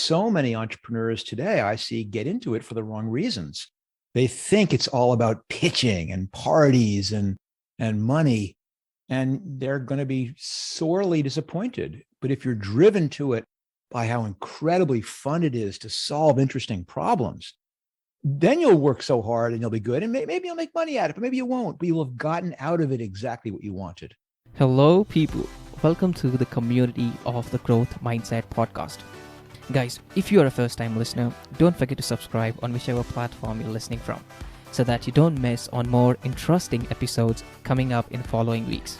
so many entrepreneurs today I see get into it for the wrong reasons. They think it's all about pitching and parties and money, and they're going to be sorely disappointed. But if you're driven to it by how incredibly fun it is to solve interesting problems, then you'll work so hard and you'll be good. And maybe you'll make money at it, but maybe you won't. But you'll have gotten out of it exactly what you wanted. Hello, people. Welcome to the community of the Growth Mindset podcast. Guys, if you are a first-time listener, don't forget to subscribe on whichever platform you're listening from so that you don't miss on more interesting episodes coming up in following weeks.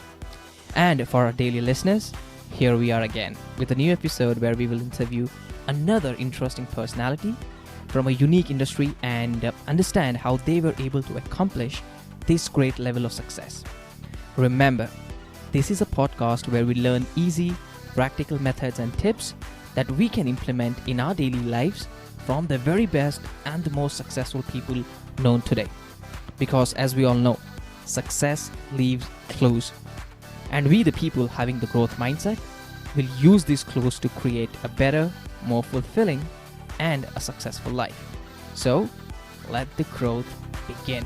And for our daily listeners, here we are again with a new episode where we will interview another interesting personality from a unique industry and understand how they were able to accomplish this great level of success. Remember, this is a podcast where we learn easy, practical methods and tips that we can implement in our daily lives from the very best and the most successful people known today. Because as we all know, success leaves clues. And we, the people having the growth mindset, will use these clues to create a better, more fulfilling, and a successful life. So, let the growth begin.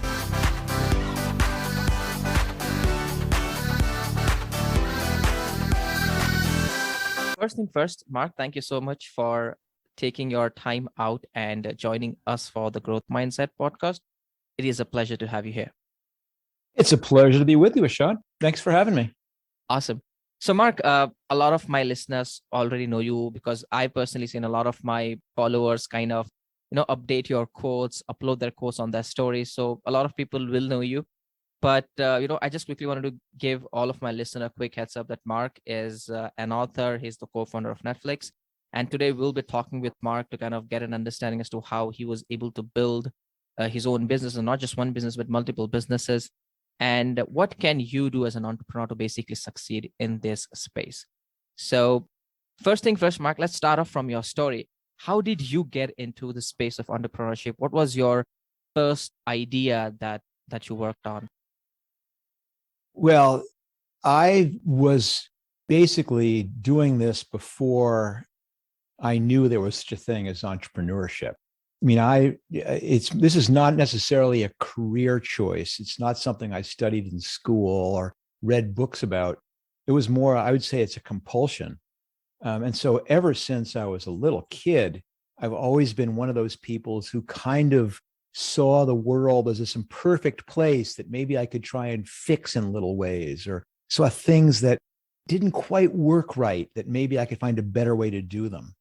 First thing first, Marc, thank you so much for taking your time out and joining us for the Growth Mindset podcast. It is a pleasure to have you here. It's a pleasure to be with you, Irshad. Thanks for having me. Awesome. So, Marc, a lot of my listeners already know you because I personally seen a lot of my followers kind of, update your quotes, upload their quotes on their stories. So a lot of people will know you. But, I just quickly wanted to give all of my listeners a quick heads up that Marc is an author. He's the co-founder of Netflix. And today we'll be talking with Marc to kind of get an understanding as to how he was able to build his own business, and not just one business, but multiple businesses. And what can you do as an entrepreneur to basically succeed in this space? So first thing first, Marc, let's start off from your story. How did you get into the space of entrepreneurship? What was your first idea that you worked on? Well, I was basically doing this before I knew there was such a thing as entrepreneurship. I mean, this is not necessarily a career choice. It's not something I studied in school or read books about. It was more, I would say it's a compulsion. And so ever since I was a little kid, I've always been one of those people who kind of saw the world as this imperfect place that maybe I could try and fix in little ways, or saw things that didn't quite work right, that maybe I could find a better way to do them.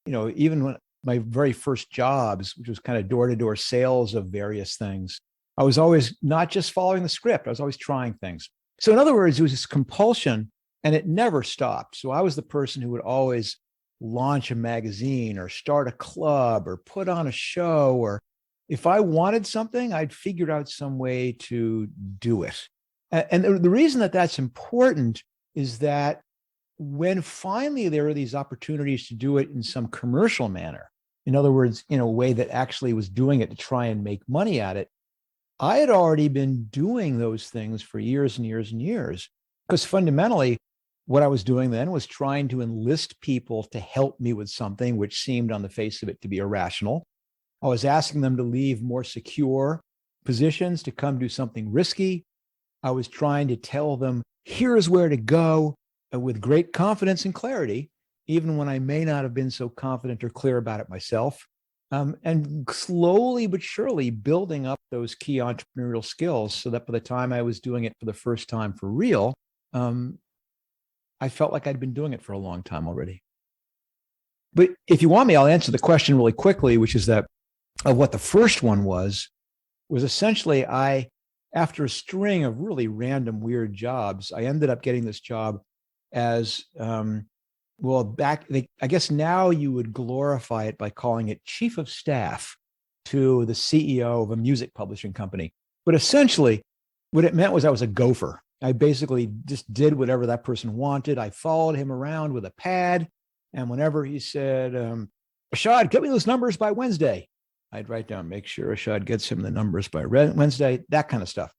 Even when my very first jobs, which was kind of door-to-door sales of various things, I was always not just following the script. I was always trying things. So in other words, it was this compulsion and it never stopped. So I was the person who would always launch a magazine or start a club or put on a show, or if I wanted something, I'd figure out some way to do it. And the reason that that's important is that when finally there are these opportunities to do it in some commercial manner, in other words, in a way that actually was doing it to try and make money at it, I had already been doing those things for years and years and years. Because fundamentally, what I was doing then was trying to enlist people to help me with something which seemed on the face of it to be irrational. I was asking them to leave more secure positions to come do something risky. I was trying to tell them, here's where to go, with great confidence and clarity, even when I may not have been so confident or clear about it myself. And slowly but surely building up those key entrepreneurial skills so that by the time I was doing it for the first time for real, I felt like I'd been doing it for a long time already. But if you want me, I'll answer the question really quickly, which is that of what the first one was essentially after a string of really random, weird jobs, I ended up getting this job as, I guess now you would glorify it by calling it chief of staff to the CEO of a music publishing company. But essentially, what it meant was I was a gopher. I basically just did whatever that person wanted. I followed him around with a pad. And whenever he said, Irshad, get me those numbers by Wednesday, I'd write down, make sure Irshad gets him the numbers by Wednesday, that kind of stuff.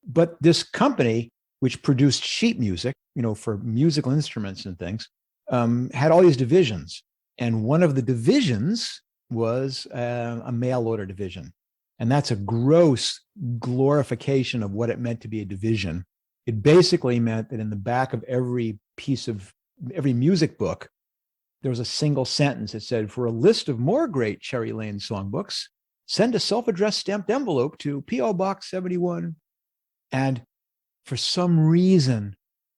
But this company, which produced sheet music, for musical instruments and things, had all these divisions. And one of the divisions was a mail order division. And that's a gross glorification of what it meant to be a division. It basically meant that in the back of every music book, there was a single sentence that said, for a list of more great Cherry Lane songbooks, send a self-addressed stamped envelope to P.O. Box 71. And for some reason,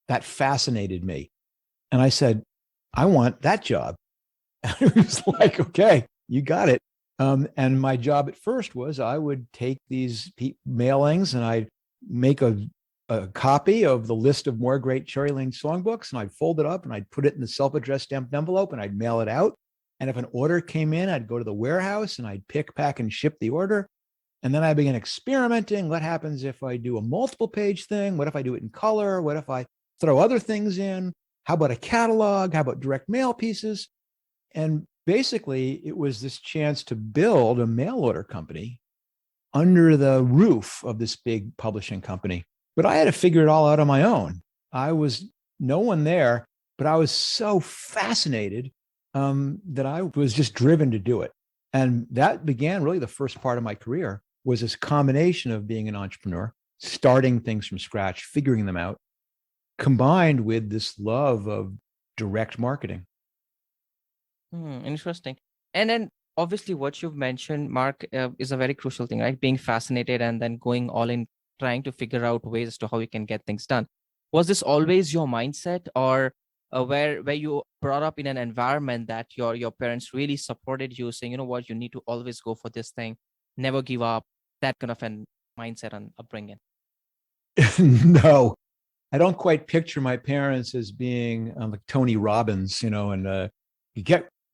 that fascinated me. And I said, I want that job. And it was like, okay, you got it. And my job at first was I would take these mailings and I'd make a copy of the list of more great Cherry Lane songbooks, and I'd fold it up and I'd put it in the self-addressed stamped envelope and I'd mail it out. And if an order came in, I'd go to the warehouse and I'd pick, pack, and ship the order. And then I began experimenting. What happens if I do a multiple page thing? What if I do it in color? What if I throw other things in? How about a catalog? How about direct mail pieces? And basically, it was this chance to build a mail order company under the roof of this big publishing company. But I had to figure it all out on my own. I was no one there, but I was so fascinated that I was just driven to do it. And that began really the first part of my career, was this combination of being an entrepreneur, starting things from scratch, figuring them out, combined with this love of direct marketing. Interesting. And then obviously what you've mentioned, Mark, is a very crucial thing, right? Being fascinated and then going all in, trying to figure out ways as to how you can get things done. Was this always your mindset, or where you brought up in an environment that your parents really supported you, saying, you know what, you need to always go for this thing, never give up, that kind of an mindset and upbringing? No, I don't quite picture my parents as being like Tony Robbins, and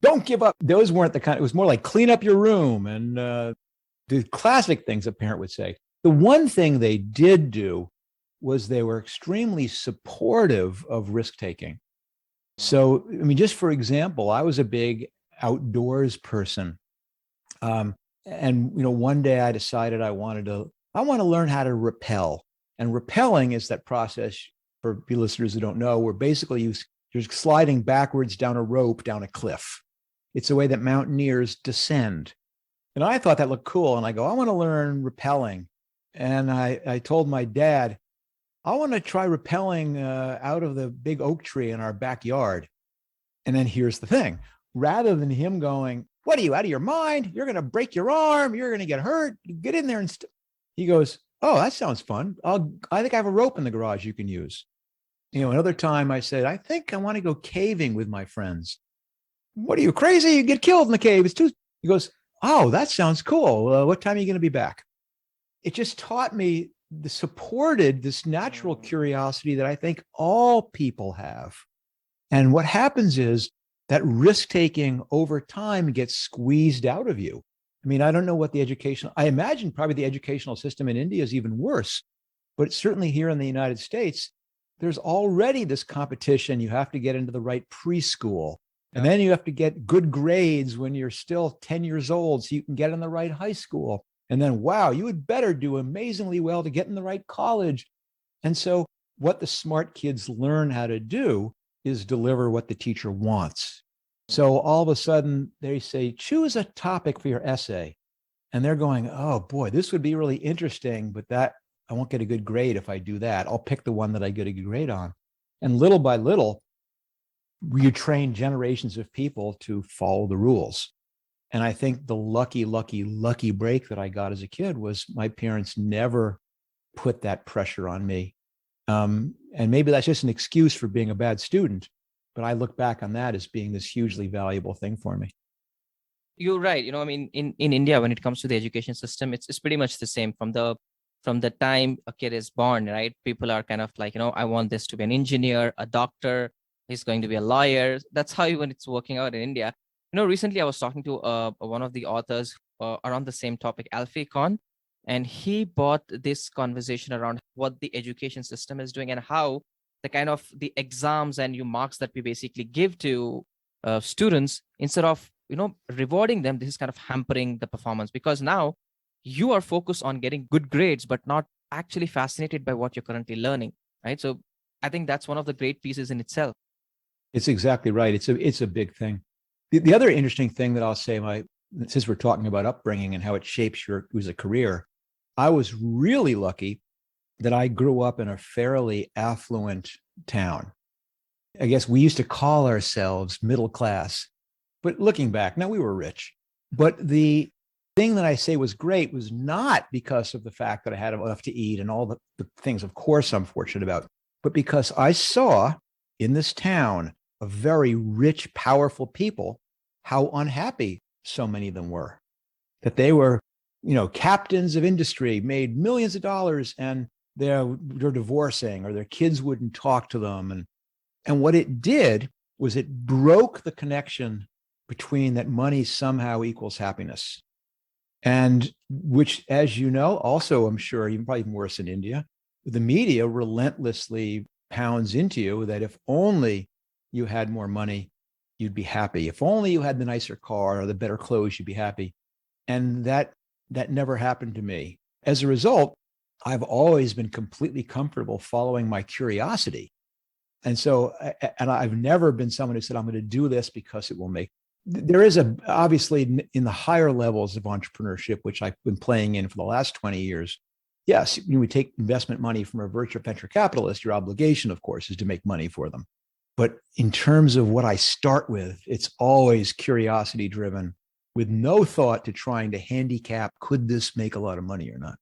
don't give up. Those weren't the kind. It was more like clean up your room and the classic things a parent would say. The one thing they did do was they were extremely supportive of risk taking. So, I mean, just for example, I was a big outdoors person. And one day I decided I want to learn how to rappel. And rappelling is that process, for listeners who don't know, where basically you're sliding backwards down a rope, down a cliff. It's the way that mountaineers descend. And I thought that looked cool. And I go, I want to learn rappelling. And I told my dad, I want to try rappelling out of the big oak tree in our backyard. And then here's the thing. Rather than him going, what are you, out of your mind? You're going to break your arm. You're going to get hurt. Get in there. And he goes, oh, that sounds fun. I think I have a rope in the garage you can use. Another time I said, I think I want to go caving with my friends. What are you, crazy? You get killed in the cave. It's too. He goes, oh, that sounds cool. What time are you going to be back? It just taught me, supported this natural curiosity that I think all people have. And what happens is that risk-taking over time gets squeezed out of you. I mean, I don't know what I imagine probably the educational system in India is even worse, but certainly here in the United States, there's already this competition. You have to get into the right preschool, and then you have to get good grades when you're still 10 years old so you can get in the right high school. And then, wow, you had better do amazingly well to get in the right college. And so what the smart kids learn how to do is deliver what the teacher wants. So all of a sudden they say, choose a topic for your essay. And they're going, oh boy, this would be really interesting, but I won't get a good grade if I do that. I'll pick the one that I get a good grade on. And little by little, you train generations of people to follow the rules. And I think the lucky break that I got as a kid was my parents never put that pressure on me. And maybe that's just an excuse for being a bad student, but I look back on that as being this hugely valuable thing for me. You're right. I mean, in India, when it comes to the education system, it's pretty much the same from the time a kid is born, right? People are kind of like, I want this to be an engineer, a doctor, he's going to be a lawyer. That's how even it's working out in India. Recently I was talking to one of the authors around the same topic, Alfie Khan, and he brought this conversation around what the education system is doing and how the kind of the exams and marks that we basically give to students, instead of rewarding them, this is kind of hampering the performance, because now you are focused on getting good grades but not actually fascinated by what you're currently learning, right? So I think that's one of the great pieces in itself. It's exactly right. It's a big thing. The other interesting thing that I'll say, since we're talking about upbringing and how it shapes your as a career, I was really lucky that I grew up in a fairly affluent town. I guess we used to call ourselves middle class, but looking back, now we were rich. But the thing that I say was great was not because of the fact that I had enough to eat and all the things, of course, I'm fortunate about, but because I saw in this town of very rich, powerful people how unhappy so many of them were, that they were, captains of industry, made millions of dollars, and they're divorcing or their kids wouldn't talk to them. And what it did was it broke the connection between that money somehow equals happiness. And which, as you know, also, I'm sure, even probably even worse in India, the media relentlessly pounds into you that if only you had more money, you'd be happy. If only you had the nicer car or the better clothes, you'd be happy. And that never happened to me. As a result, I've always been completely comfortable following my curiosity. And so, and I've never been someone who said, I'm going to do this because it will make, there is obviously in the higher levels of entrepreneurship, which I've been playing in for the last 20 years. Yes, we take investment money from a venture capitalist. Your obligation, of course, is to make money for them. But in terms of what I start with, it's always curiosity driven with no thought to trying to handicap, could this make a lot of money or not?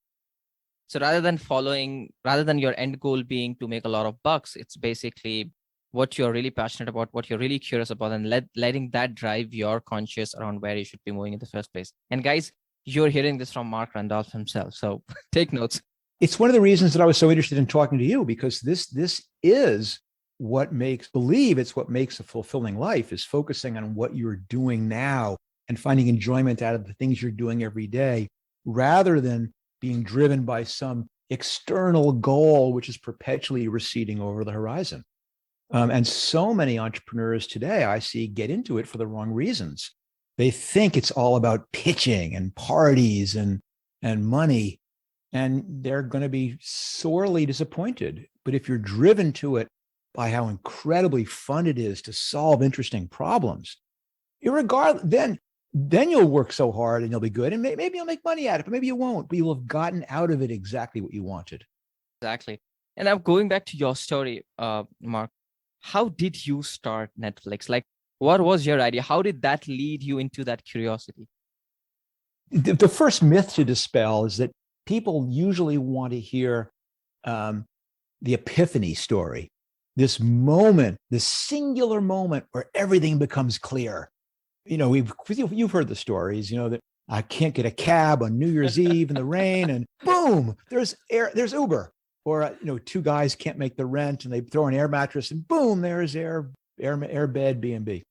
So rather than your end goal being to make a lot of bucks, it's basically what you're really passionate about, what you're really curious about, and letting that drive your conscious around where you should be moving in the first place. And guys, you're hearing this from Marc Randolph himself. So take notes. It's one of the reasons that I was so interested in talking to you, because this is what makes a fulfilling life, is focusing on what you're doing now and finding enjoyment out of the things you're doing every day, rather than being driven by some external goal, which is perpetually receding over the horizon. And so many entrepreneurs today I see get into it for the wrong reasons. They think it's all about pitching and parties and money, and they're going to be sorely disappointed. But if you're driven to it by how incredibly fun it is to solve interesting problems, then you'll work so hard and you'll be good, and maybe you'll make money at it, but maybe you won't, but you'll have gotten out of it exactly what you wanted. Exactly. And I'm going back to your story, Marc. How did you start Netflix? Like, what was your idea? How did that lead you into that curiosity? The first myth to dispel is that people usually want to hear the epiphany story, this moment, this singular moment where everything becomes clear. You've heard the stories, that I can't get a cab on New Year's Eve in the rain, and boom, there's Uber. Or, two guys can't make the rent and they throw an air mattress and boom, there's air bed B&B.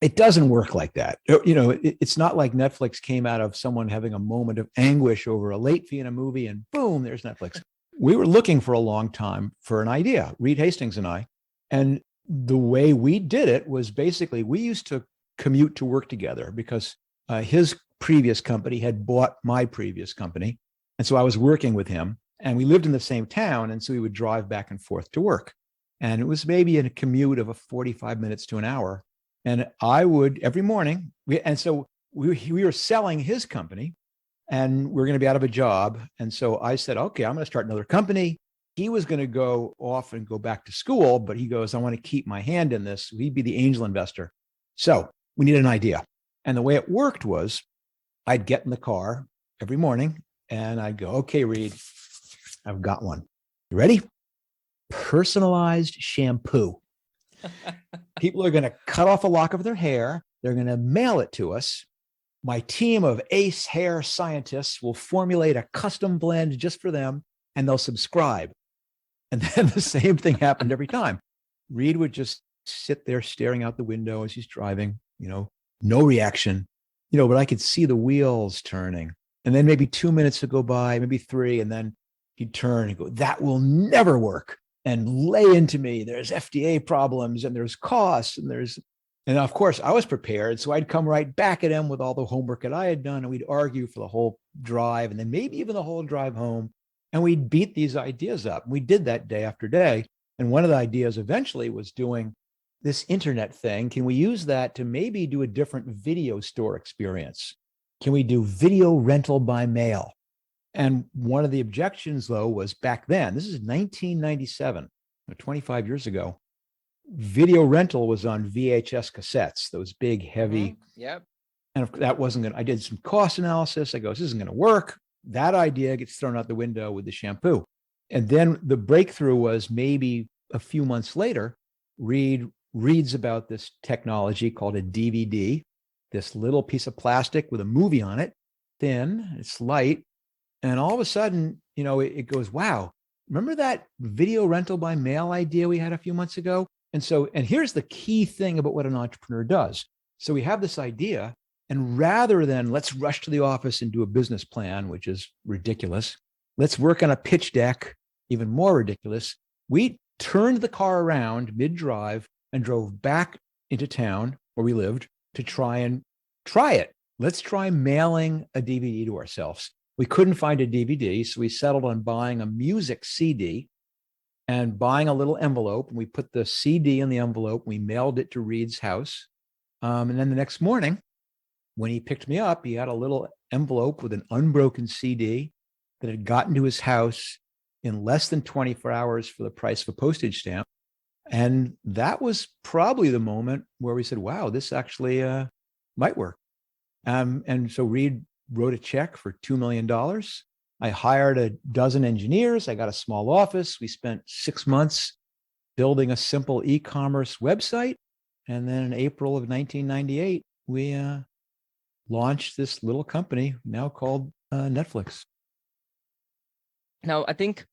It doesn't work like that. It's not like Netflix came out of someone having a moment of anguish over a late fee in a movie and boom, there's Netflix. We were looking for a long time for an idea, Reed Hastings and I. And the way we did it was basically we used to commute to work together because his previous company had bought my previous company. And so I was working with him. And we lived in the same town, and so we would drive back and forth to work. And it was maybe a commute of 45 minutes to an hour. And I would every morning, we were selling his company, and we're going to be out of a job. And so I said, okay, I'm going to start another company. He was going to go off and go back to school, but he goes, I want to keep my hand in this. He'd be the angel investor. So we needed an idea. And the way it worked was I'd get in the car every morning and I'd go, okay, Reed, I've got one. You ready? Personalized shampoo. People are going to cut off a lock of their hair. They're going to mail it to us. My team of ace hair scientists will formulate a custom blend just for them, and they'll subscribe. And then the same thing happened every time. Reed would just sit there staring out the window as he's driving, no reaction, but I could see the wheels turning. And then maybe 2 minutes would go by, maybe 3, and then he'd turn and go, that will never work, and lay into me. There's FDA problems and there's costs and of course I was prepared. So I'd come right back at him with all the homework that I had done, and we'd argue for the whole drive and then maybe even the whole drive home. And we'd beat these ideas up. We did that day after day. And one of the ideas eventually was doing this internet thing, can we use that to maybe do a different video store experience? Can we do video rental by mail? And one of the objections, though, was back then, this is 1997, 25 years ago, video rental was on VHS cassettes, those big, heavy. Mm-hmm. Yep. And that wasn't going to, I did some cost analysis. I go, this isn't going to work. That idea gets thrown out the window with the shampoo. And then the breakthrough was maybe a few months later, Reed reads about this technology called a DVD, this little piece of plastic with a movie on it, thin, it's light. And all of a sudden, it goes, wow, remember that video rental by mail idea we had a few months ago? And here's the key thing about what an entrepreneur does. So we have this idea, and rather than let's rush to the office and do a business plan, which is ridiculous, let's work on a pitch deck, even more ridiculous. We turned the car around mid-drive and drove back into town where we lived to try it. Let's try mailing a DVD to ourselves. We couldn't find a DVD, so we settled on buying a music CD and buying a little envelope. And we put the CD in the envelope. We mailed it to Reed's house. And then the next morning, when he picked me up, he had a little envelope with an unbroken CD that had gotten to his house in less than 24 hours for the price of a postage stamp. And that was probably the moment where we said, wow, this actually might work. And so Reed wrote a check for $2 million. I hired a dozen engineers. I got a small office. We spent 6 months building a simple e-commerce website. And then in April of 1998, we launched this little company now called Netflix. Now, I think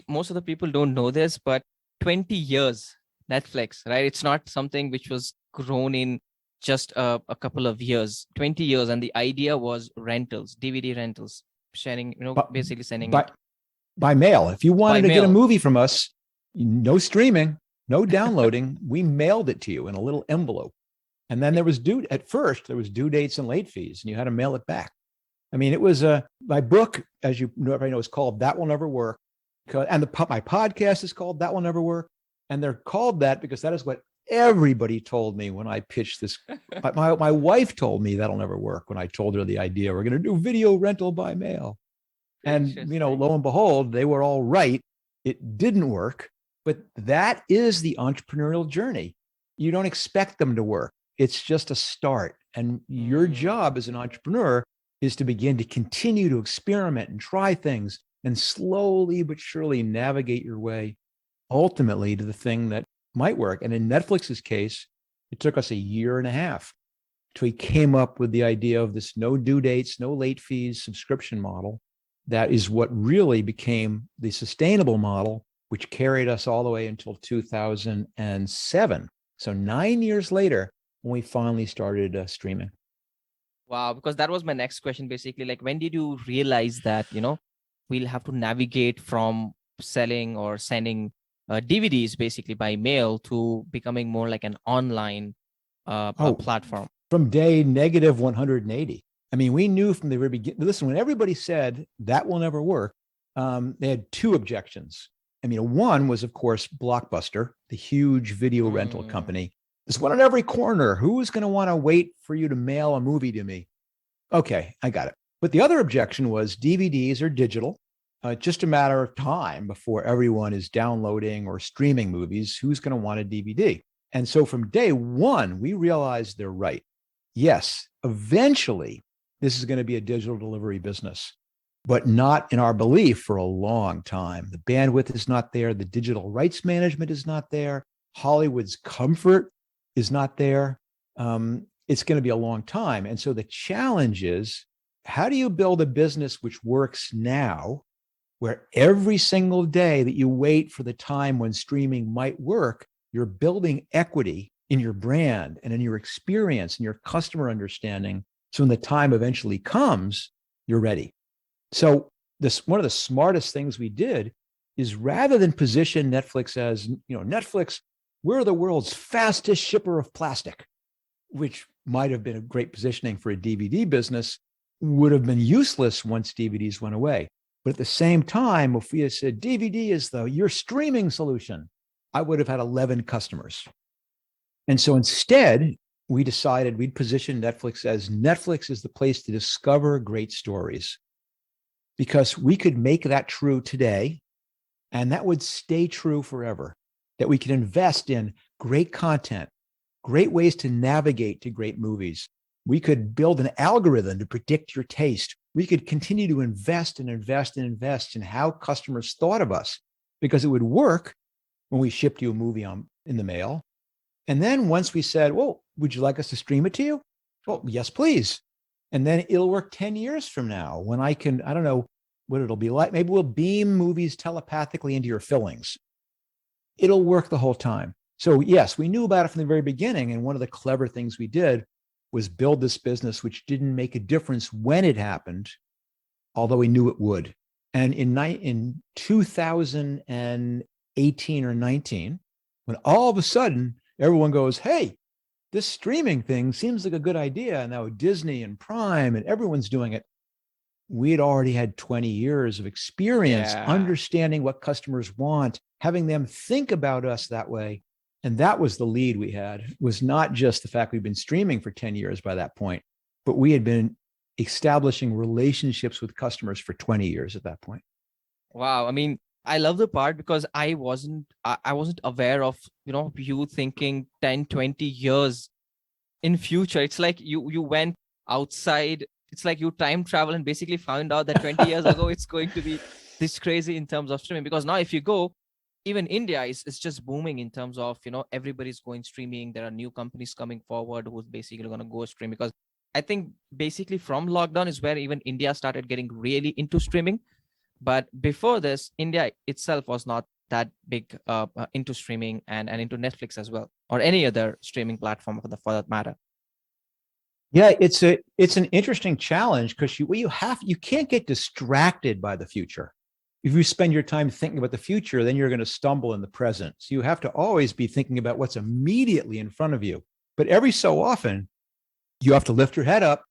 most of the people don't know this, but 20 years, Netflix, right? It's not something which was grown in just a couple of years, 20 years. And the idea was rentals, DVD rentals, sharing, basically sending it. By mail. If you wanted to get a movie from us, no streaming, no downloading, we mailed it to you in a little envelope. And then there was due dates and late fees, and you had to mail it back. I mean, it was my book, as you already know, is called That Will Never Work. And my podcast is called That Will Never Work. And they're called that because that is what everybody told me when I pitched this. My wife told me that'll never work when I told her the idea. We're going to do video rental by mail. And, lo and behold, they were all right. It didn't work. But that is the entrepreneurial journey. You don't expect them to work. It's just a start. And your job as an entrepreneur is to begin to continue to experiment and try things and slowly but surely navigate your way ultimately to the thing that might work. And in Netflix's case, it took us 1.5 years till we came up with the idea of this no due dates, no late fees subscription model. That is what really became the sustainable model, which carried us all the way until 2007. So 9 years later, when we finally started streaming. Wow, because that was my next question, basically. Like, when did you realize that, we'll have to navigate from selling or sending DVDs basically by mail to becoming more like an online platform? From day negative 180. I mean, we knew from the very beginning. Listen, when everybody said that will never work, they had two objections. I mean, one was, of course, Blockbuster, the huge video rental company. There's one on every corner. Who's going to want to wait for you to mail a movie to me? Okay, I got it. But the other objection was DVDs are digital. Just a matter of time before everyone is downloading or streaming movies. Who's going to want a DVD? And so from day one, we realized they're right. Yes, eventually, this is going to be a digital delivery business, but not in our belief for a long time. The bandwidth is not there. The digital rights management is not there. Hollywood's comfort is not there. It's going to be a long time. And so the challenge is, how do you build a business which works now, where every single day that you wait for the time when streaming might work, you're building equity in your brand and in your experience and your customer understanding. So when the time eventually comes, you're ready. So one of the smartest things we did is, rather than position Netflix as, Netflix, we're the world's fastest shipper of plastic, which might have been a great positioning for a DVD business, would have been useless once DVDs went away. But at the same time, if we had said DVD is your streaming solution, I would have had 11 customers. And so instead, we decided we'd position Netflix is the place to discover great stories, because we could make that true today, and that would stay true forever, that we could invest in great content, great ways to navigate to great movies. We could build an algorithm to predict your taste. We could continue to invest and invest and invest in how customers thought of us, because it would work when we shipped you a movie in the mail. And then once we said, well, would you like us to stream it to you? Well, yes, please. And then it'll work 10 years from now when I don't know what it'll be like. Maybe we'll beam movies telepathically into your fillings. It'll work the whole time. So yes, we knew about it from the very beginning. And one of the clever things we did was build this business, which didn't make a difference when it happened, although we knew it would. And in 2018 or 19, when all of a sudden everyone goes, hey, this streaming thing seems like a good idea. And now Disney and Prime and everyone's doing it. We had already had 20 years of experience understanding what customers want, having them think about us that way. And that was the lead we had. It was not just the fact we've been streaming for 10 years by that point, but we had been establishing relationships with customers for 20 years at that point. Wow. I mean, I love the part because I wasn't aware of, you thinking 10, 20 years in future. It's like you went outside. It's like you time travel and basically found out that 20 years ago, it's going to be this crazy in terms of streaming. Because now if you go, even India is just booming in terms of, everybody's going streaming. There are new companies coming forward who's basically going to go stream, because I think basically from lockdown is where even India started getting really into streaming. But before this, India itself was not that big into streaming and into Netflix as well, or any other streaming platform for that matter. Yeah, it's an interesting challenge, because you can't get distracted by the future. If you spend your time thinking about the future, then you're going to stumble in the present. So you have to always be thinking about what's immediately in front of you. But every so often, you have to lift your head up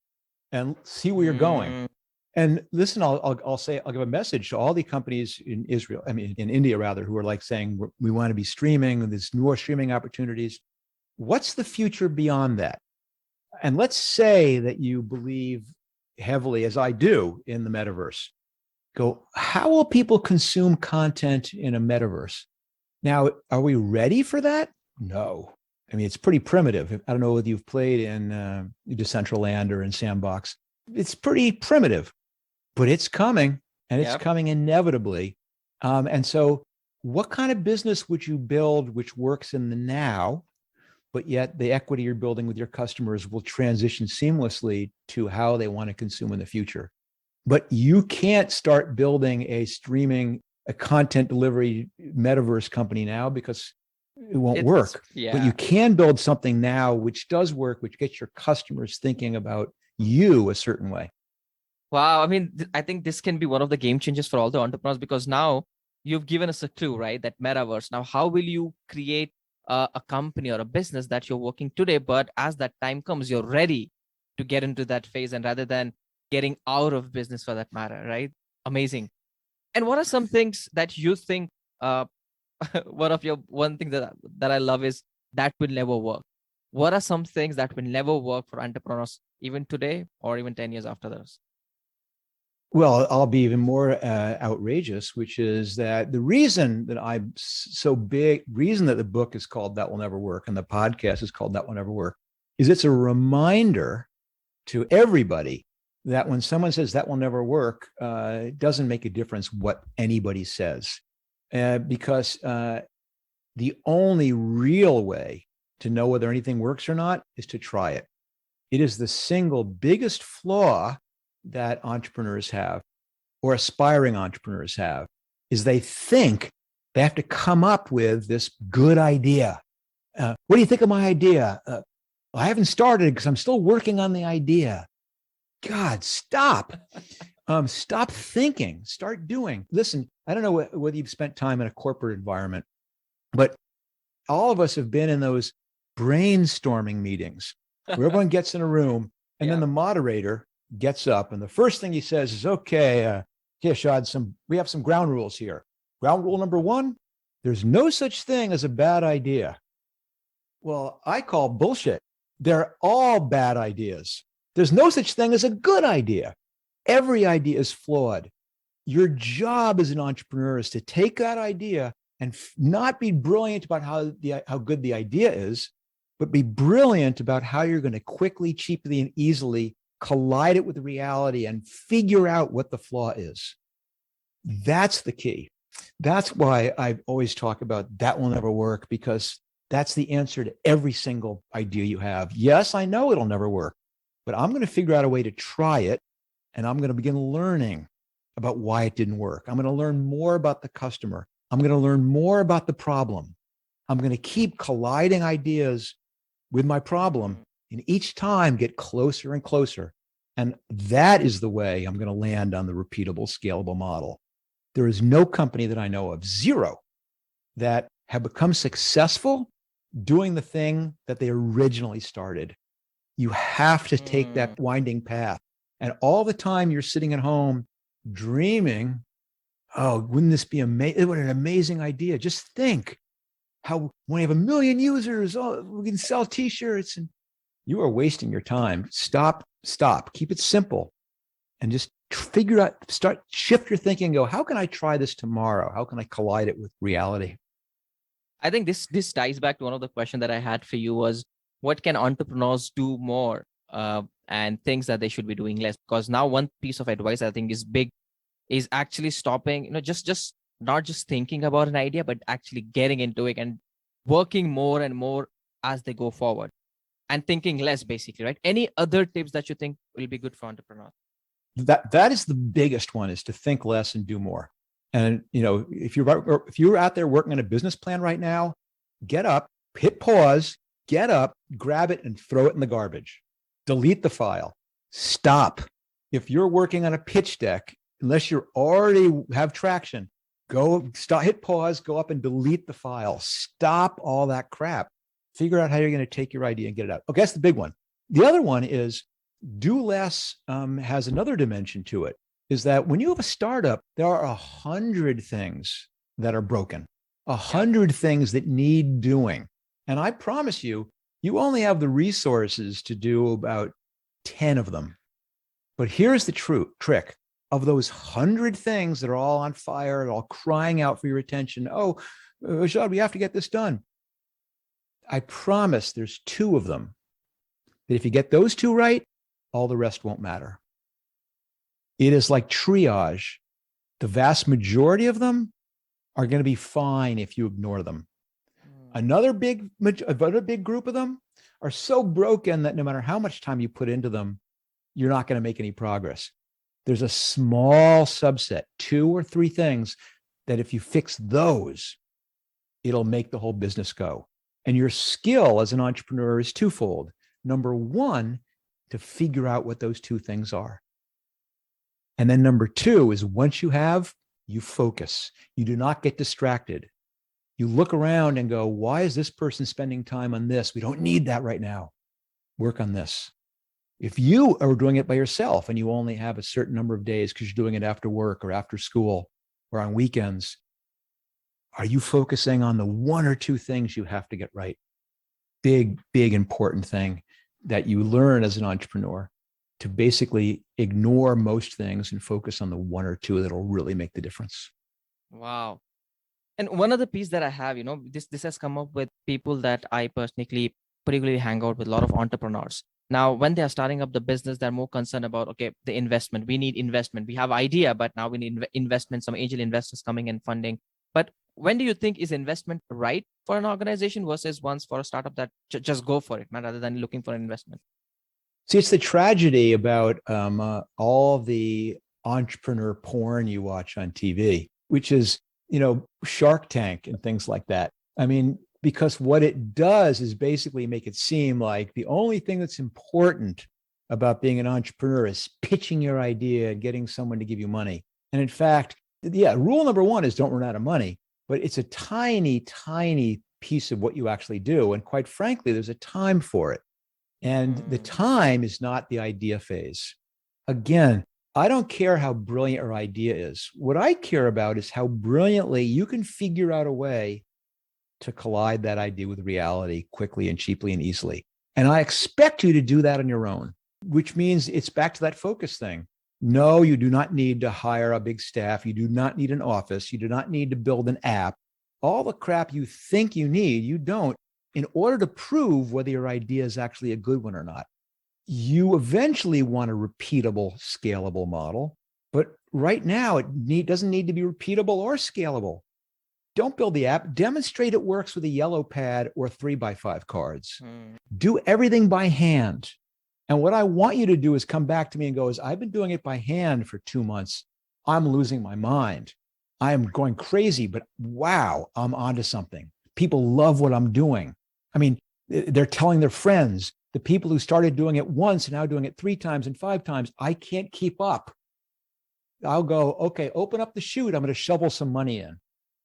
and see where you're going. And listen, I'll give a message to all the companies in India rather, who are like saying, we want to be streaming, and there's more streaming opportunities. What's the future beyond that? And let's say that you believe heavily, as I do, in the metaverse. Go, how will people consume content in a metaverse? Now, are we ready for that? No. I mean, it's pretty primitive. I don't know whether you've played in Decentraland or in Sandbox. It's pretty primitive, but it's coming, and it's coming inevitably. And so what kind of business would you build which works in the now, but yet the equity you're building with your customers will transition seamlessly to how they want to consume in the future? But you can't start building a content delivery metaverse company now, because it won't work. But you can build something now which does work, which gets your customers thinking about you a certain way. Wow. I mean, I think this can be one of the game changers for all the entrepreneurs, because now you've given us a clue, right? That metaverse. Now, how will you create a company or a business that you're working today, but as that time comes, you're ready to get into that phase, and rather than getting out of business for that matter, right? Amazing. And what are some things that you think, one thing that I love is that will never work? What are some things that will never work for entrepreneurs, even today or even 10 years after this? Well, I'll be even more outrageous, which is that the reason that I'm so big, reason that the book is called That Will Never Work and the podcast is called That Will Never Work, is it's a reminder to everybody that when someone says that will never work, it doesn't make a difference what anybody says, because the only real way to know whether anything works or not is to try it. It is the single biggest flaw that entrepreneurs have, or aspiring entrepreneurs have, is they think they have to come up with this good idea. What do you think of my idea? I haven't started because I'm still working on the idea. God, stop. Stop thinking, start doing. Listen, I don't know whether you've spent time in a corporate environment, but all of us have been in those brainstorming meetings where everyone gets in a room and then the moderator gets up, and the first thing he says is, okay, Irshad, we have some ground rules here. Ground rule number 1, there's no such thing as a bad idea. Well, I call bullshit. They're all bad ideas. There's no such thing as a good idea. Every idea is flawed. Your job as an entrepreneur is to take that idea and not be brilliant about how good the idea is, but be brilliant about how you're going to quickly, cheaply, and easily collide it with reality and figure out what the flaw is. That's the key. That's why I always talk about that will never work, because that's the answer to every single idea you have. Yes, I know it'll never work, but I'm going to figure out a way to try it, and I'm going to begin learning about why it didn't work. I'm going to learn more about the customer. I'm going to learn more about the problem. I'm going to keep colliding ideas with my problem, and each time get closer and closer. And that is the way I'm going to land on the repeatable, scalable model. There is no company that I know of, zero, that have become successful doing the thing that they originally started. You have to take that winding path. And all the time you're sitting at home dreaming, oh, wouldn't this be amazing? What an amazing idea. Just think how when we have 1 million users, oh, we can sell t-shirts. And you are wasting your time. Stop. Keep it simple and just figure out, shift your thinking and go, how can I try this tomorrow? How can I collide it with reality? I think this ties back to one of the questions that I had for you was, what can entrepreneurs do more and things that they should be doing less? Because now one piece of advice I think is big is actually stopping, just not just thinking about an idea, but actually getting into it and working more and more as they go forward and thinking less, basically, right? Any other tips that you think will be good for entrepreneurs? That is the biggest one, is to think less and do more. And, if you're out there working on a business plan right now, get up, hit pause, get up, grab it and throw it in the garbage. Delete the file. Stop. If you're working on a pitch deck, unless you already have traction, hit pause, go up and delete the file. Stop all that crap. Figure out how you're going to take your idea and get it out. Okay, that's the big one. The other one is do less. Has another dimension to it, is that when you have a startup, there are 100 things that are broken, 100 things that need doing. And I promise you, you only have the resources to do about 10 of them. But here's the trick. Of those 100 things that are all on fire, all crying out for your attention, oh, Irshad, we have to get this done. I promise there's 2 of them that if you get those 2 right, all the rest won't matter. It is like triage. The vast majority of them are going to be fine if you ignore them. Another big group of them are so broken that no matter how much time you put into them, you're not going to make any progress. There's a small subset, 2 or 3 things that if you fix those, it'll make the whole business go. And your skill as an entrepreneur is twofold. Number 1, to figure out what those 2 things are. And then number 2 is once you focus. You do not get distracted. You look around and go, why is this person spending time on this? We don't need that right now. Work on this. If you are doing it by yourself and you only have a certain number of days because you're doing it after work or after school or on weekends, are you focusing on the 1 or 2 things you have to get right? Big, important thing that you learn as an entrepreneur, to basically ignore most things and focus on the 1 or 2 that'll really make the difference. Wow. And one other piece that I have, this has come up with people that I personally particularly hang out with, a lot of entrepreneurs. Now, when they are starting up the business, they're more concerned about, okay, the investment. We need investment. We have idea, but now we need investment, some angel investors coming and funding. But when do you think is investment right for an organization versus once for a startup that just go for it, man, rather than looking for an investment? See, it's the tragedy about all the entrepreneur porn you watch on TV, which is, Shark Tank and things like that. I mean, because what it does is basically make it seem like the only thing that's important about being an entrepreneur is pitching your idea and getting someone to give you money. And in fact, rule number 1 is don't run out of money, but it's a tiny, tiny piece of what you actually do. And quite frankly, there's a time for it. And the time is not the idea phase. Again, I don't care how brilliant your idea is. What I care about is how brilliantly you can figure out a way to collide that idea with reality quickly and cheaply and easily. And I expect you to do that on your own, which means it's back to that focus thing. No, you do not need to hire a big staff. You do not need an office. You do not need to build an app. All the crap you think you need, you don't, in order to prove whether your idea is actually a good one or not. You eventually want a repeatable, scalable model, but right now it doesn't need to be repeatable or scalable. Don't build the app. Demonstrate it works with a yellow pad or 3x5 cards. Do everything by hand. And what I want you to do is come back to me and go, I've been doing it by hand for 2 months. I'm losing my mind. I am going crazy, but wow, I'm onto something. People love what I'm doing. I mean, they're telling their friends. The people who started doing it once are now doing it 3 times and 5 times. I can't keep up. I'll go, okay, open up the chute. I'm going to shovel some money in,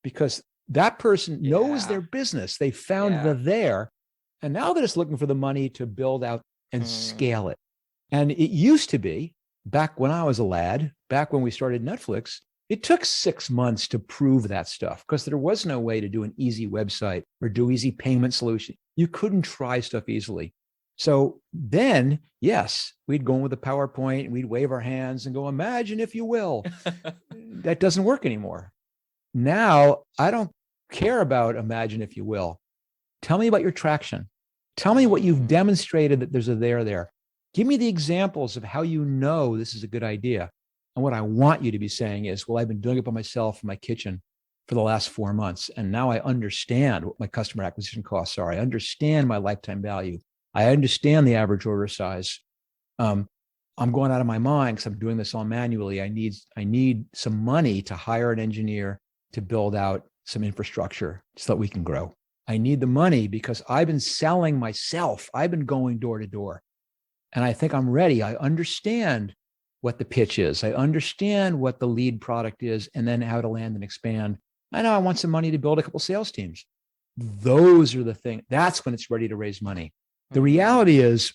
because that person knows their business. They found the there, and now they're just looking for the money to build out and scale it. And it used to be, back when I was a lad, back when we started Netflix, it took 6 months to prove that stuff, because there was no way to do an easy website or do easy payment solution. You couldn't try stuff easily. So then, yes, we'd go in with a PowerPoint and we'd wave our hands and go, imagine if you will. That doesn't work anymore. Now, I don't care about imagine if you will. Tell me about your traction. Tell me what you've demonstrated that there's a there. Give me the examples of how you know this is a good idea. And what I want you to be saying is, well, I've been doing it by myself in my kitchen for the last 4 months. And now I understand what my customer acquisition costs are. I understand my lifetime value. I understand the average order size. I'm going out of my mind because I'm doing this all manually. I need some money to hire an engineer to build out some infrastructure so that we can grow. I need the money because I've been selling myself. I've been going door to door. And I think I'm ready. I understand what the pitch is. I understand what the lead product is, and then how to land and expand. I know I want some money to build a couple sales teams. Those are the things. That's when it's ready to raise money. The reality is,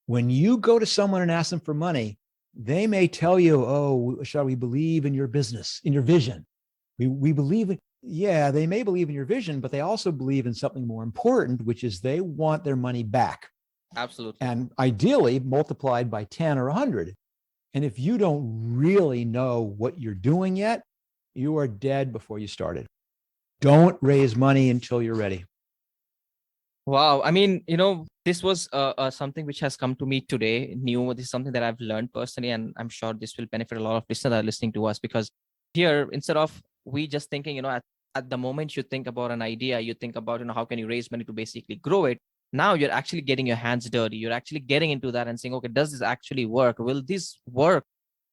when you go to someone and ask them for money, they may tell you, oh, shall we believe in your business, in your vision? We believe in, they may believe in your vision, but they also believe in something more important, which is they want their money back. Absolutely. And ideally multiplied by 10 or 100. And if you don't really know what you're doing yet, you are dead before you started. Don't raise money until you're ready. Wow. I mean, this was something which has come to me today. This is something that I've learned personally, and I'm sure this will benefit a lot of listeners that are listening to us, because here, instead of we just thinking, at the moment you think about an idea, you think about, how can you raise money to basically grow it? Now you're actually getting your hands dirty. You're actually getting into that and saying, okay, does this actually work? Will this work?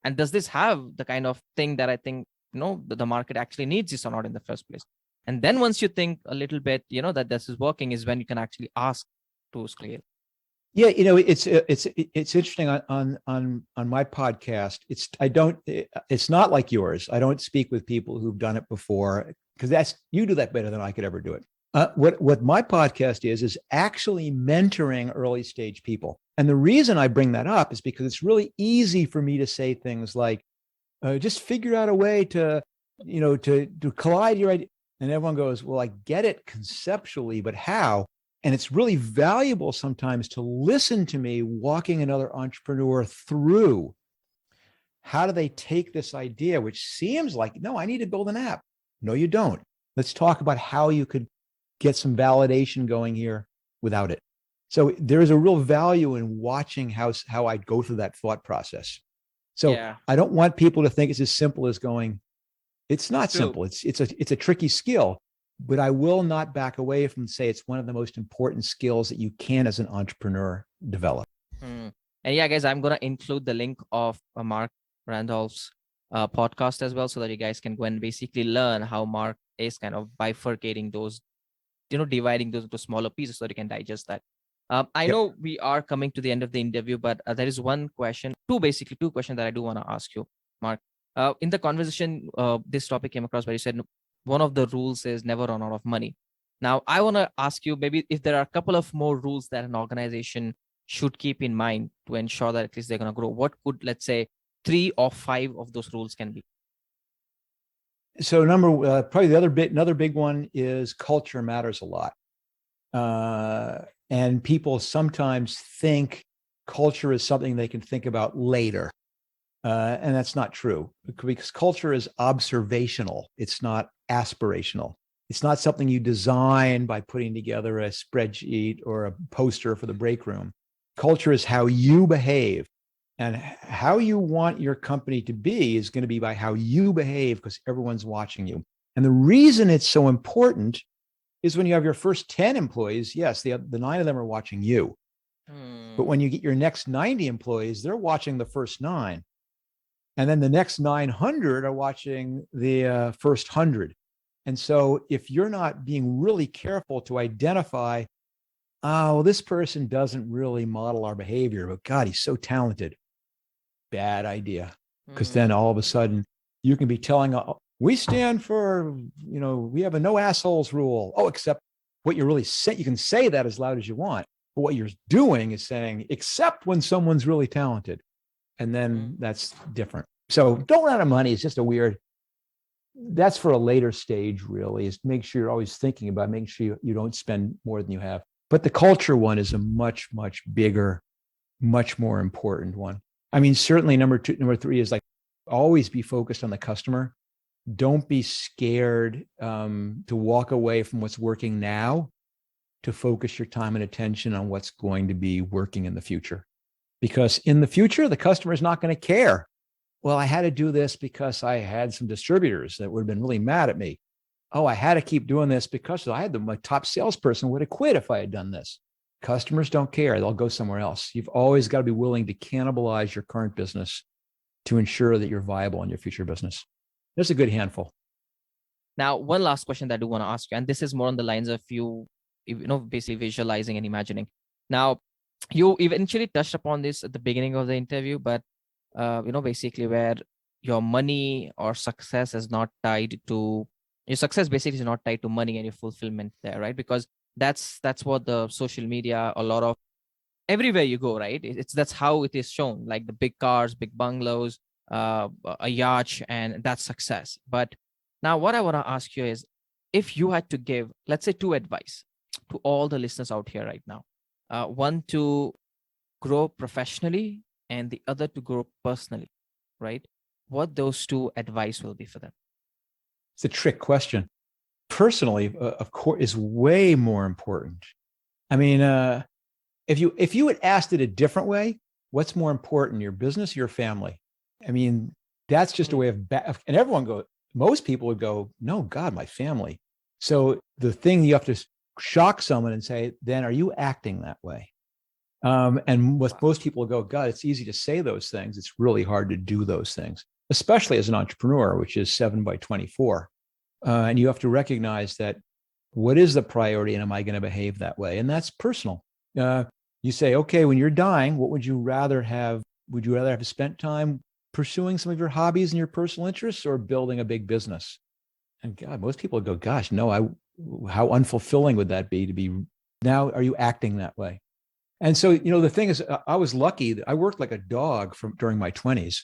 And does this have the kind of thing that I think, the market actually needs this or not in the first place? And then once you think a little bit, that this is working, is when you can actually ask to scale. Yeah, it's interesting on my podcast. It's not like yours. I don't speak with people who've done it before, because you do that better than I could ever do it. What my podcast is actually mentoring early stage people. And the reason I bring that up is because it's really easy for me to say things like, just figure out a way to collide your idea. And everyone goes, well, I get it conceptually, but how? And it's really valuable sometimes to listen to me walking another entrepreneur through how do they take this idea, which seems like, no, I need to build an app. No, you don't. Let's talk about how you could get some validation going here without it. So there's a real value in watching how I go through that thought process. So I don't want people to think it's as simple as going, it's not simple. It's a tricky skill, but I will not back away from say it's one of the most important skills that you can as an entrepreneur develop. And guys, I'm going to include the link of Marc Randolph's podcast as well, so that you guys can go and basically learn how Marc is kind of bifurcating those, dividing those into smaller pieces so that you can digest that. I know we are coming to the end of the interview, but there is two questions that I do want to ask you, Marc. In the conversation, this topic came across where you said one of the rules is never run out of money. Now, I want to ask you maybe if there are a couple of more rules that an organization should keep in mind to ensure that at least they're going to grow. What could, let's say, 3 or 5 of those rules can be? So probably another big one is culture matters a lot. And people sometimes think culture is something they can think about later. And that's not true, because culture is observational. It's not aspirational. It's not something you design by putting together a spreadsheet or a poster for the break room. Culture is how you behave. And how you want your company to be is going to be by how you behave, because everyone's watching you. And the reason it's so important is when you have your first 10 employees, yes, the 9 of them are watching you. But when you get your next 90 employees, they're watching the first 9. And then the next 900 are watching the first 100. And so if you're not being really careful to identify, oh, well, this person doesn't really model our behavior, but God, he's so talented. Bad idea. Because then all of a sudden you can be telling, we stand for, we have a no assholes rule. Oh, except what you're really saying, you can say that as loud as you want. But what you're doing is saying, except when someone's really talented. And then that's different. So don't run out of money. It's just that's for a later stage, really, is make sure you're always thinking about making sure you don't spend more than you have. But the culture one is a much, much bigger, much more important one. I mean, certainly number 3 is like always be focused on the customer. Don't be scared to walk away from what's working now to focus your time and attention on what's going to be working in the future. Because in the future, the customer is not going to care. Well, I had to do this because I had some distributors that would have been really mad at me. Oh, I had to keep doing this because my top salesperson would have quit if I had done this. Customers don't care. They'll go somewhere else. You've always got to be willing to cannibalize your current business to ensure that you're viable in your future business. There's a good handful. Now, one last question that I do want to ask you, and this is more on the lines of you basically visualizing and imagining. Now, you eventually touched upon this at the beginning of the interview, but basically where your money or success is not tied to your success, basically is not tied to money and your fulfillment there, right? Because that's what the social media, a lot of everywhere you go, right? That's how it is shown, like the big cars, big bungalows, a yacht, and that's success. But now what I want to ask you is, if you had to give, let's say, 2 advice to all the listeners out here right now, one to grow professionally and the other to grow personally, right? What those 2 advice will be for them? It's a trick question. Personally, of course, is way more important. I mean, if you had asked it a different way, what's more important, your business or your family? I mean, that's just a way of, and most people would go, no, God, my family. So the thing you have to shock someone and say, then are you acting that way? And with most people go, God, it's easy to say those things. It's really hard to do those things, especially as an entrepreneur, which is 7 by 24. And you have to recognize that what is the priority and am I going to behave that way? And that's personal. You say, okay, when you're dying, what would you rather have? Would you rather have spent time pursuing some of your hobbies and your personal interests or building a big business? And God, most people go, gosh, no, how unfulfilling would that be to be now? Are you acting that way? And so, the thing is, I was lucky that I worked like a dog during my 20s.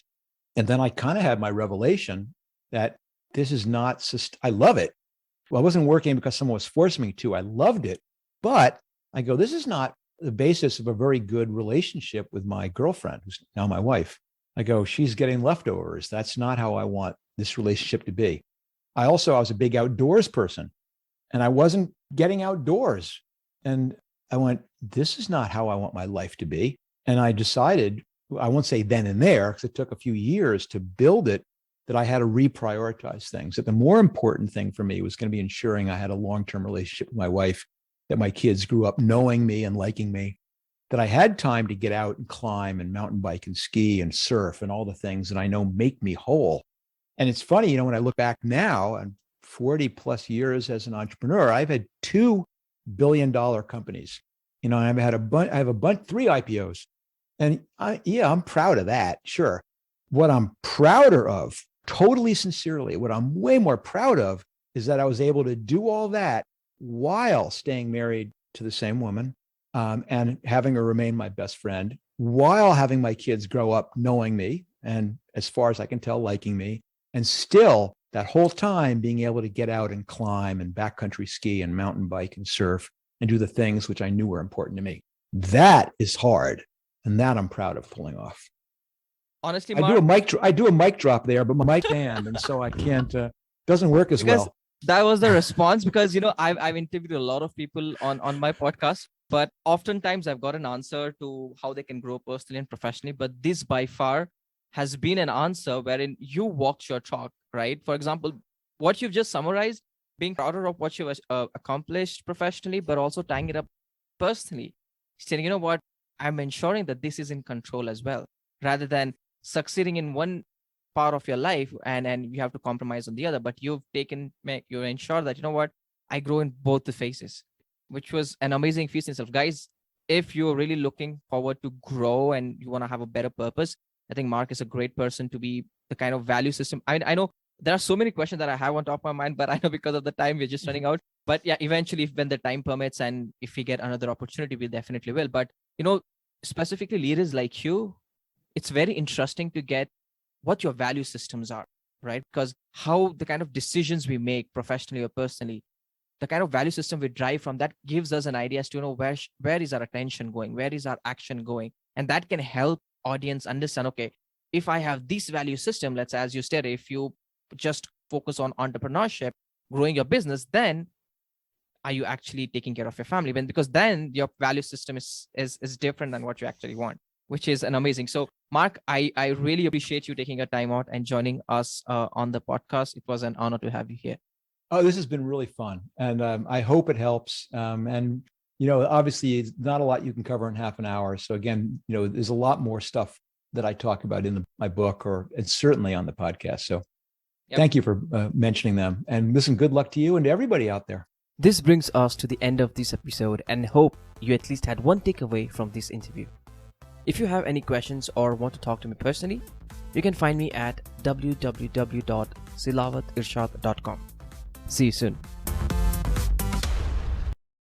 And then I kind of had my revelation that this is not, I love it. Well, I wasn't working because someone was forcing me to. I loved it. But I go, this is not the basis of a very good relationship with my girlfriend, who's now my wife. I go, she's getting leftovers. That's not how I want this relationship to be. I was a big outdoors person, and I wasn't getting outdoors. And I went, this is not how I want my life to be. And I decided, I won't say then and there, because it took a few years to build it, that I had to reprioritize things. That the more important thing for me was going to be ensuring I had a long-term relationship with my wife, that my kids grew up knowing me and liking me, that I had time to get out and climb and mountain bike and ski and surf and all the things that I know make me whole. And it's funny, when I look back now and 40 plus years as an entrepreneur, I've had 2 billion-dollar companies. I've had I have 3 IPOs. And I'm proud of that. Sure. What I'm prouder of, totally sincerely, what I'm way more proud of is that I was able to do all that while staying married to the same woman, and having her remain my best friend, while having my kids grow up knowing me and, as far as I can tell, liking me, and still that whole time being able to get out and climb and backcountry ski and mountain bike and surf and do the things which I knew were important to me. That is hard. And that I'm proud of pulling off. Honestly, I do a mic drop there, but my mic band, and so I can't. Doesn't work as because well. that was the response. Because I've interviewed a lot of people on my podcast, but oftentimes I've got an answer to how they can grow personally and professionally. But this by far has been an answer wherein you walked your talk, right? For example, what you've just summarized, being prouder of what you've accomplished professionally, but also tying it up personally, saying, you know what, I'm ensuring that this is in control as well, rather than succeeding in one part of your life and you have to compromise on the other. But you ensure that, you know what, I grow in both the phases, which was an amazing feat in itself. Guys, if you're really looking forward to grow and you want to have a better purpose, I think Marc is a great person to be the kind of value system. I know there are so many questions that I have on top of my mind, but I know because of the time, we're just running out. But yeah, eventually, when the time permits and if we get another opportunity, we definitely will. But, specifically leaders like you, it's very interesting to get what your value systems are, right? Because how the kind of decisions we make professionally or personally, the kind of value system we drive from, that gives us an idea as to, where is our attention going? Where is our action going? And that can help audience understand, okay, if I have this value system, let's say, as you said, if you just focus on entrepreneurship, growing your business, then are you actually taking care of your family? Because then your value system is different than what you actually want, which is an amazing. So Marc, I really appreciate you taking a time out and joining us on the podcast. It was an honor to have you here. Oh, this has been really fun. And I hope it helps. And, obviously it's not a lot you can cover in half an hour. So again, there's a lot more stuff that I talk about in my book and certainly on the podcast. So Thank you for mentioning them. And listen, good luck to you and to everybody out there. This brings us to the end of this episode, and hope you at least had one takeaway from this interview. If you have any questions or want to talk to me personally, you can find me at www.silawathirshad.com. See you soon.